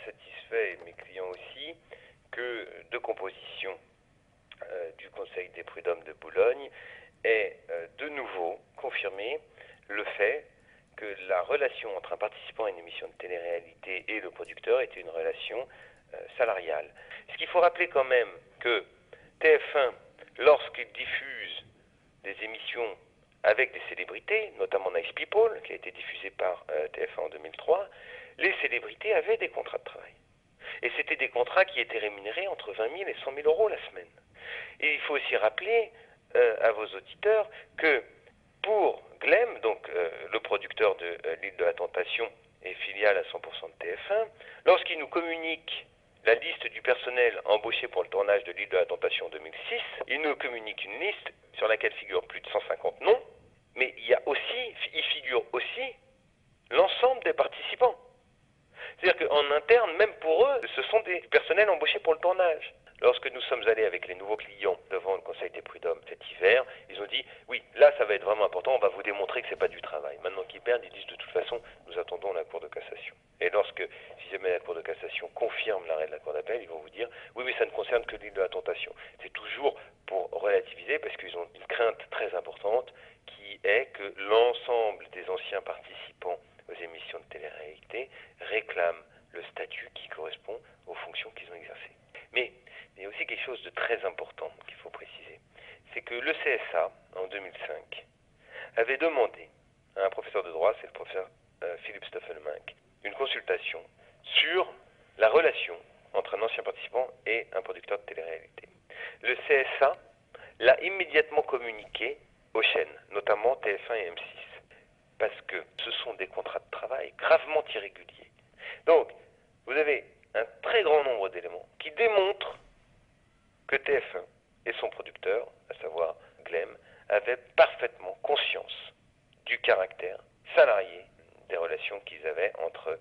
satisfait, et mes clients aussi, que de composition du Conseil des prud'hommes de Boulogne ait de nouveau confirmé le fait que la relation entre un participant à une émission de télé-réalité et le producteur était une relation salariale. Ce qu'il faut rappeler quand même que TF1, lorsqu'il diffuse des émissions avec des célébrités, notamment Nice People, qui a été diffusé par TF1 en 2003, les célébrités avaient des contrats de travail. Et c'était des contrats qui étaient rémunérés entre 20 000 et 100 000 euros la semaine. Et il faut aussi rappeler à vos auditeurs que pour Glem, donc le producteur de l'île de la Tentation et filiale à 100% de TF1, lorsqu'il nous communique la liste du personnel embauché pour le tournage de l'île de la Tentation en 2006, il nous communique une liste sur laquelle figurent plus de 150 noms, mais il figure aussi l'ensemble des participants. C'est-à-dire qu'en interne, même pour eux, ce sont des personnels embauchés pour le tournage. Lorsque nous sommes allés avec les nouveaux clients devant le Conseil des prud'hommes cet hiver, ils ont dit « Oui, là ça va être vraiment important, on va vous démontrer que c'est pas du travail ». Maintenant qu'ils perdent, ils disent « De toute façon, nous attendons la Cour de cassation ». Et lorsque, si jamais la Cour de cassation confirme l'arrêt de la Cour d'appel, ils vont vous dire « Oui, mais ça ne concerne que l'île de la Tentation ». C'est toujours pour relativiser, parce qu'ils ont une crainte très importante, qui est que l'ensemble des anciens participants aux émissions de télé-réalité réclament le statut qui correspond aux fonctions qu'ils ont exercées. Mais il y a aussi quelque chose de très important qu'il faut préciser. C'est que le CSA, en 2005, avait demandé à un professeur de droit, c'est le professeur Philippe Stoffelmink, une consultation sur la relation entre un ancien participant et un producteur de télé-réalité. Le CSA l'a immédiatement communiqué aux chaînes, notamment TF1 et M6, parce que ce sont des contrats de travail gravement irréguliers. Donc, vous avez un très grand nombre d'éléments qui démontrent que TF1 et son producteur, à savoir Glem, avaient parfaitement conscience du caractère salarié des relations qu'ils avaient entre